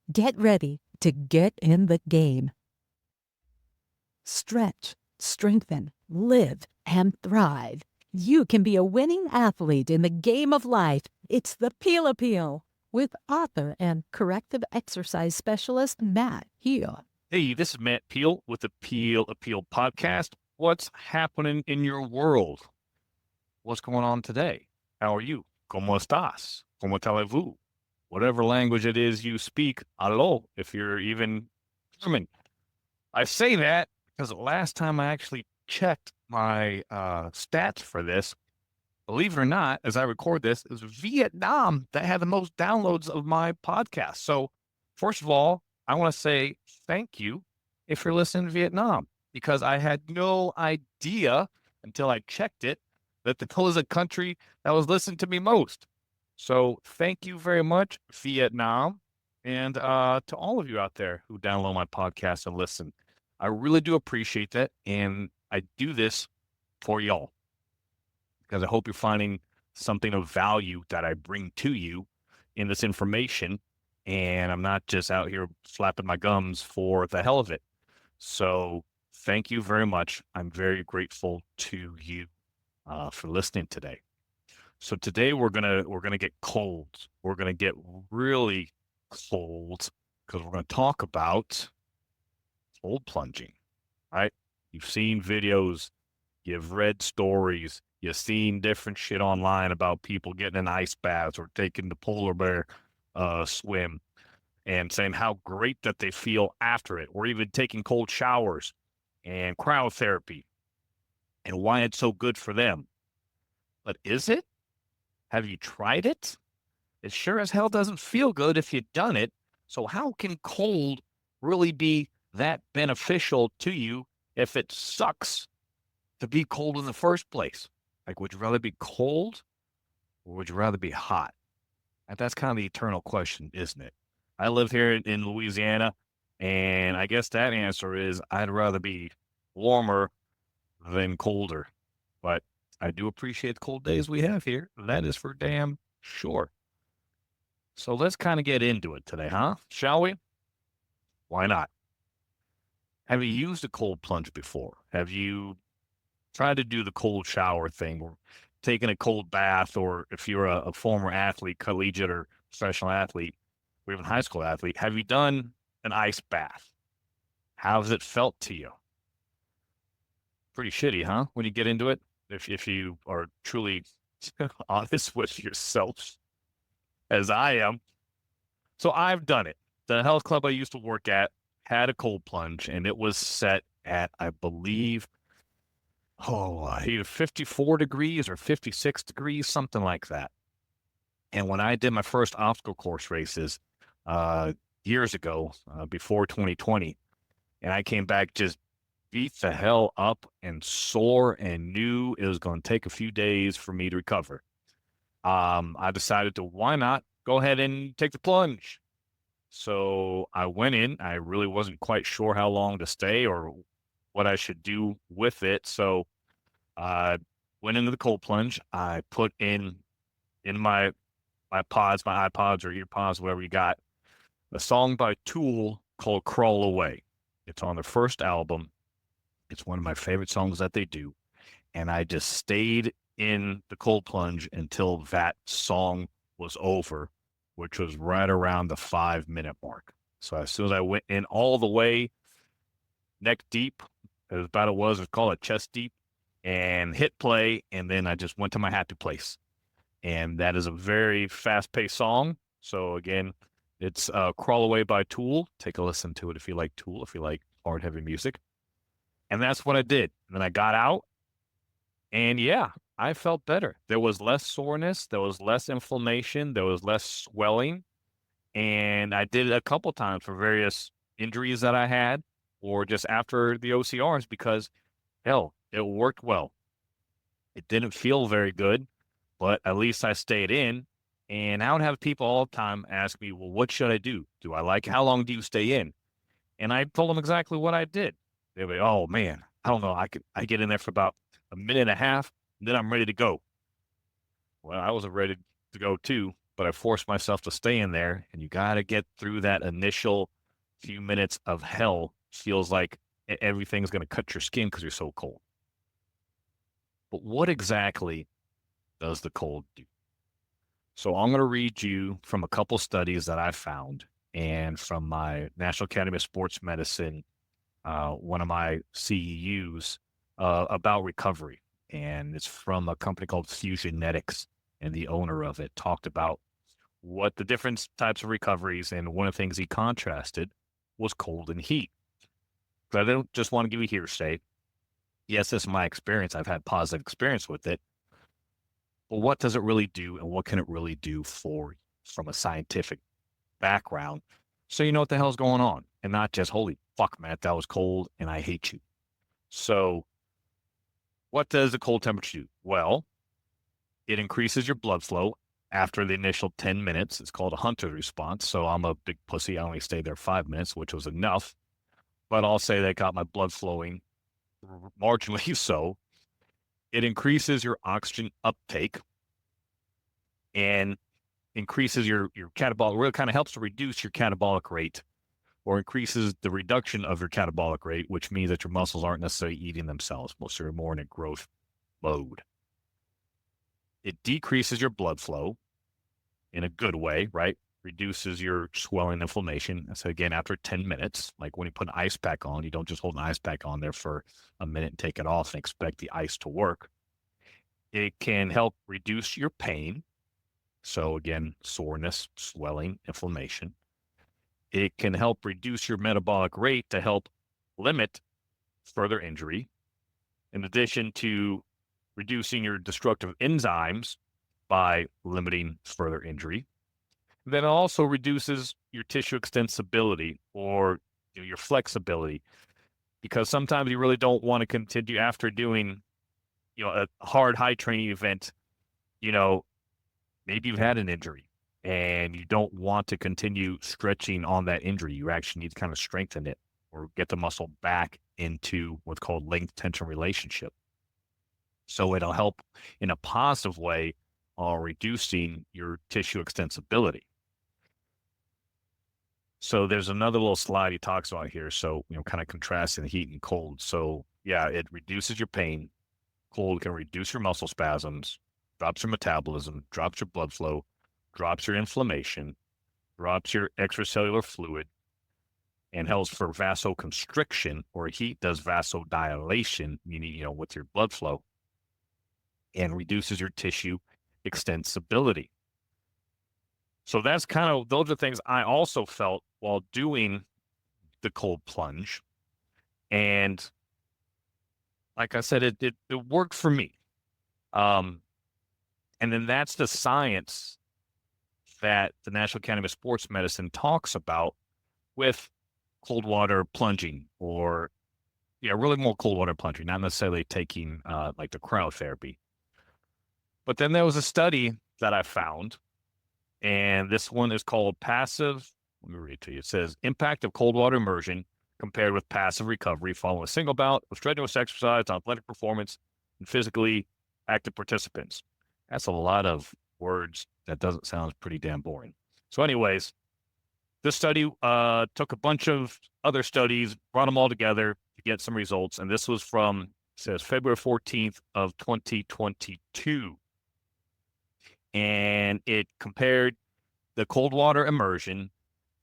Get ready to get in the game. Stretch, strengthen, live, and thrive. You can be a winning athlete in the game of life. It's the Peel Appeal with author and corrective exercise specialist Matt Heel. Hey, this is Matt Peel with the Peel Appeal podcast. What's happening in your world? What's going on today? How are you? ¿Cómo estás? ¿Cómo allez-vous? Whatever language it is you speak, allo, if you're even German. I say that because the last time I actually checked my stats for this, believe it or not, as I record this, it was Vietnam that had the most downloads of my podcast. So, first of all, I want to say thank you if you're listening to Vietnam, because I had no idea until I checked it that that was a country that was listening to me most. So, thank you very much, Vietnam, and to all of you out there who download my podcast and listen. I really do appreciate that, and I do this for y'all because I hope you're finding something of value that I bring to you in this information, and I'm not just out here flapping my gums for the hell of it. So thank you very much. I'm very grateful to you for listening today. So today we're gonna get cold. We're gonna get really cold because we're gonna talk about cold plunging. Right? You've seen videos, you've read stories, you've seen different shit online about people getting in ice baths or taking the polar bear swim and saying how great that they feel after it, or even taking cold showers and cryotherapy and why it's so good for them. But is it? Have you tried it? It sure as hell doesn't feel good if you've done it. So how can cold really be that beneficial to you if it sucks to be cold in the first place? Like, would you rather be cold or would you rather be hot? And that's kind of the eternal question, isn't it? I live here in Louisiana, and I guess that answer is I'd rather be warmer than colder. But I do appreciate the cold days we have here. That is for damn sure. So let's kind of get into it today, huh? Shall we? Why not? Have you used a cold plunge before? Have you tried to do the cold shower thing or taking a cold bath? Or if you're a former athlete, collegiate or professional athlete, or even high school athlete, have you done an ice bath? How has it felt to you? Pretty shitty, huh? When you get into it, if you are truly honest with yourself, as I am. So I've done it. The health club I used to work at had a cold plunge, and it was set at, I believe, either 54 degrees or 56 degrees, something like that. And when I did my first obstacle course races years ago, before 2020, and I came back just beat the hell up and sore and knew it was going to take a few days for me to recover, I decided to, why not go ahead and take the plunge? So I went in. I really wasn't quite sure how long to stay or what I should do with it. So I went into the cold plunge. I put in my pods, my iPods or earpods, whatever you got, a song by Tool called Crawl Away. It's on their first album. It's one of my favorite songs that they do. And I just stayed in the cold plunge until that song was over, which was right around the 5-minute mark. So as soon as I went in all the way, neck deep, as about it was called a chest deep, and hit play, and then I just went to my happy place. And that is a very fast-paced song. So again, it's Crawl Away by Tool. Take a listen to it if you like Tool, if you like hard, heavy music. And that's what I did. And then I got out, and yeah, I felt better. There was less soreness. There was less inflammation. There was less swelling. And I did it a couple times for various injuries that I had or just after the OCRs because, hell, it worked well. It didn't feel very good, but at least I stayed in. And I would have people all the time ask me, well, what should I do? Do I like, how long do you stay in? And I told them exactly what I did. They'd be, oh man, I don't know. I get in there for about a minute and a half, and then I'm ready to go. Well, I wasn't ready to go too. but I forced myself to stay in there, and you got to get through that initial few minutes of hell. Feels like everything's going to cut your skin because you're so cold. But what exactly does the cold do? So I'm going to read you from a couple studies that I found and from my National Academy of Sports Medicine, one of my CEUs, about recovery. And it's from a company called Fusionetics, and the owner of it talked about what the different types of recoveries, and one of the things he contrasted was cold and heat. But I don't just want to give you hearsay. Yes, this is my experience. I've had positive experience with it. But what does it really do, and what can it really do for you from a scientific background, so you know what the hell's going on, and not just, holy fuck, man, that was cold and I hate you. So what does the cold temperature do? Well, it increases your blood flow after the initial 10 minutes. It's called a Hunter response. So I'm a big pussy. I only stayed there 5 minutes, which was enough. But I'll say that got my blood flowing marginally so. It increases your oxygen uptake and increases your catabolic, really kind of helps to reduce your catabolic rate, or increases the reduction of your catabolic rate, which means that your muscles aren't necessarily eating themselves. Most are more in a growth mode. It decreases your blood flow in a good way, right? Reduces your swelling, inflammation. So again, after 10 minutes, like when you put an ice pack on, you don't just hold an ice pack on there for a minute and take it off and expect the ice to work. It can help reduce your pain. So again, soreness, swelling, inflammation. It can help reduce your metabolic rate to help limit further injury, in addition to reducing your destructive enzymes by limiting further injury. Then it also reduces your tissue extensibility, or your flexibility, because sometimes you really don't want to continue after doing a hard high training event. Maybe you've had an injury and you don't want to continue stretching on that injury. You actually need to kind of strengthen it or get the muscle back into what's called length tension relationship. So it'll help in a positive way on reducing your tissue extensibility. So there's another little slide he talks about here. So, kind of contrasting the heat and cold. So yeah, it reduces your pain. Cold can reduce your muscle spasms, drops your metabolism, drops your blood flow, drops your inflammation, drops your extracellular fluid, and helps for vasoconstriction, or heat does vasodilation, meaning, with your blood flow, and reduces your tissue extensibility. So that's those are things I also felt while doing the cold plunge. And like I said, it worked for me. And then that's the science that the National Academy of Sports Medicine talks about with cold water plunging, or really more cold water plunging, not necessarily taking like the cryotherapy. But then there was a study that I found, and this one is called passive. Let me read it to you. It says impact of cold water immersion compared with passive recovery following a single bout of strenuous exercise on athletic performance in physically active participants. That's a lot of words. That doesn't sound pretty damn boring. So anyways, this study took a bunch of other studies, brought them all together to get some results. And this was from, it says February 14th of 2022. And it compared the cold water immersion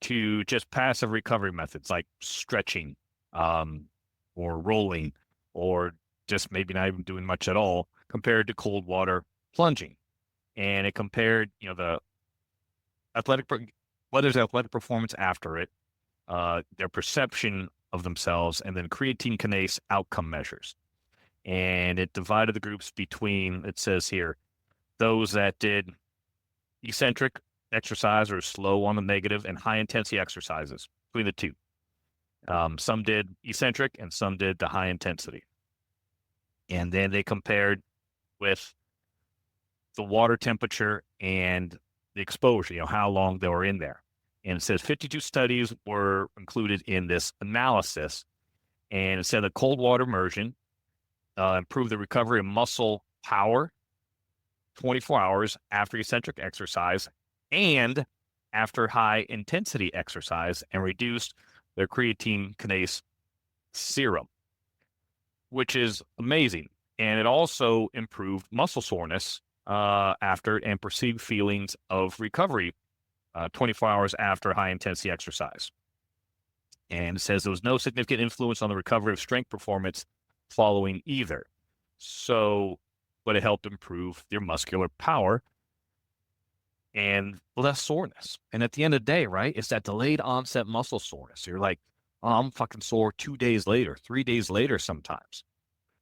to just passive recovery methods like stretching, or rolling, or just maybe not even doing much at all, compared to cold water plunging. And it compared, the whether it's athletic performance after it, their perception of themselves, and then creatine kinase outcome measures. And it divided the groups between, it says here, those that did eccentric exercise, or slow on the negative, and high intensity exercises, between the two. Some did eccentric and some did the high intensity. And then they compared with the water temperature and the exposure, how long they were in there. And it says 52 studies were included in this analysis. And it said the cold water immersion improved the recovery of muscle power 24 hours after eccentric exercise, and after high intensity exercise, and reduced their creatine kinase serum, which is amazing. And it also improved muscle soreness after and perceived feelings of recovery 24 hours after high intensity exercise. And it says there was no significant influence on the recovery of strength performance following either. So, but it helped improve your muscular power and less soreness. And at the end of the day, right, it's that delayed onset muscle soreness. You're like, oh, I'm fucking sore 2 days later, 3 days later sometimes.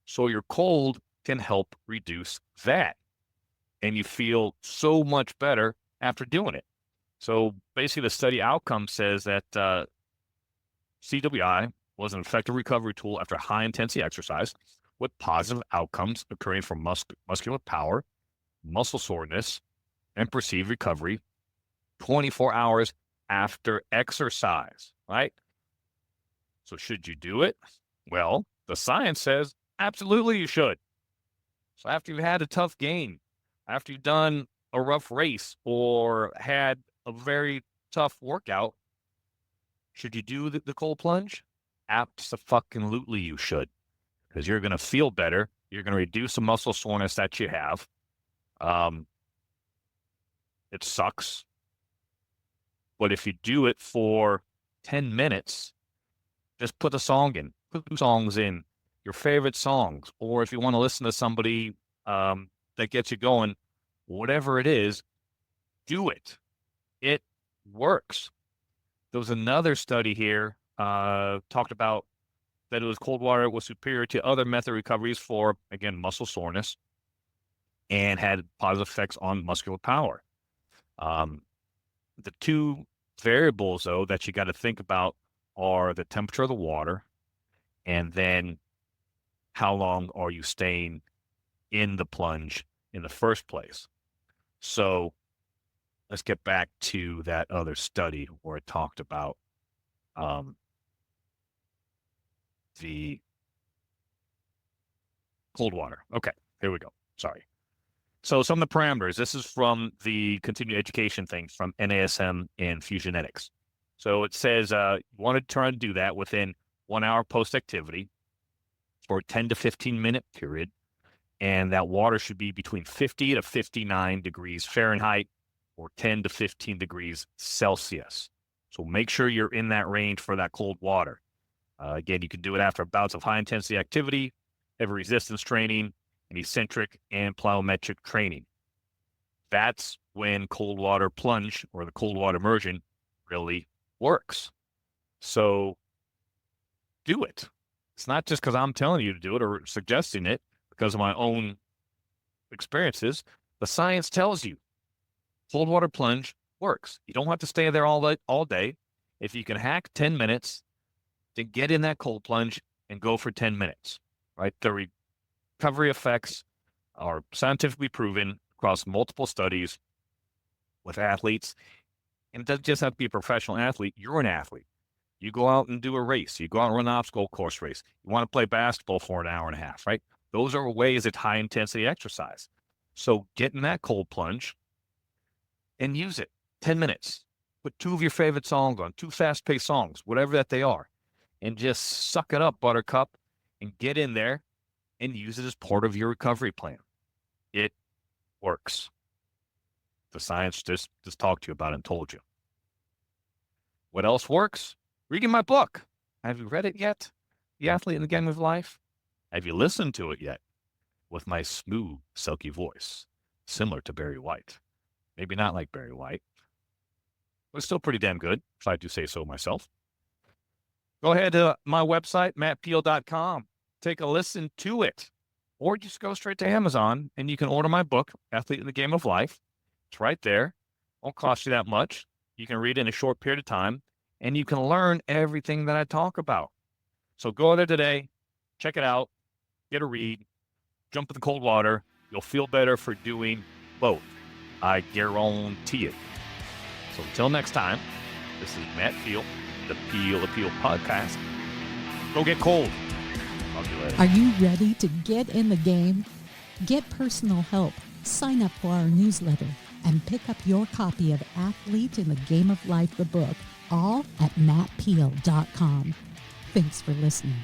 So your cold can help reduce that. And you feel so much better after doing it. So basically the study outcome says that CWI was an effective recovery tool after high intensity exercise with positive outcomes occurring from muscular power, muscle soreness, and perceived recovery 24 hours after exercise, right? So should you do it? Well, the science says absolutely you should. So after you've had a tough game, after you've done a rough race or had a very tough workout, should you do the cold plunge? Absolutely you should, because you're going to feel better. You're going to reduce the muscle soreness that you have. It sucks. But if you do it for 10 minutes, just put a song in, put 2 songs in, your favorite songs. Or if you want to listen to somebody that gets you going, whatever it is, do it. It works. There was another study here talked about that it was cold water was superior to other method recoveries for, again, muscle soreness and had positive effects on muscular power. The 2 variables, though, that you got to think about are the temperature of the water and then how long are you staying in the plunge in the first place. So let's get back to that other study where it talked about the cold water. Okay, here we go. Sorry. So some of the parameters, this is from the continuing education thing from NASM and Fusionetics. So it says you want to try to do that within 1 hour post-activity for a 10 to 15 minute period. And that water should be between 50 to 59 degrees Fahrenheit or 10 to 15 degrees Celsius. So make sure you're in that range for that cold water. Again, you can do it after bouts of high-intensity activity, heavy resistance training, and eccentric and plyometric training. That's when cold water plunge or the cold water immersion really works. So do it. It's not just because I'm telling you to do it or suggesting it because of my own experiences. The science tells you cold water plunge works. You don't have to stay there all day. If you can hack 10 minutes, then get in that cold plunge and go for 10 minutes, right? The recovery effects are scientifically proven across multiple studies with athletes. And it doesn't just have to be a professional athlete. You're an athlete. You go out and do a race. You go out and run an obstacle course race. You want to play basketball for an hour and a half, right? Those are ways at high intensity exercise. So get in that cold plunge and use it. 10 minutes. Put 2 of your favorite songs on, 2 fast-paced songs, whatever that they are, and just suck it up, buttercup, and get in there and use it as part of your recovery plan. It works. The science just talked to you about it and told you. What else works? Reading my book. Have you read it yet? The Athlete in the Game of Life? Have you listened to it yet? With my smooth, silky voice, similar to Barry White. Maybe not like Barry White, but it's still pretty damn good, if I do say so myself. Go ahead to my website, mattpeel.com. Take a listen to it. Or just go straight to Amazon and you can order my book, Athlete in the Game of Life. It's right there. Won't cost you that much. You can read it in a short period of time and you can learn everything that I talk about. So go there today, check it out, get a read, jump in the cold water. You'll feel better for doing both. I guarantee it. So until next time, this is Matt Peel, the Peel Appeal Podcast. Go get cold. Talk to you later. Are you ready to get in the game? Get personal help. Sign up for our newsletter. and pick up your copy of Athlete in the Game of Life, the book, all at mattpeel.com. Thanks for listening.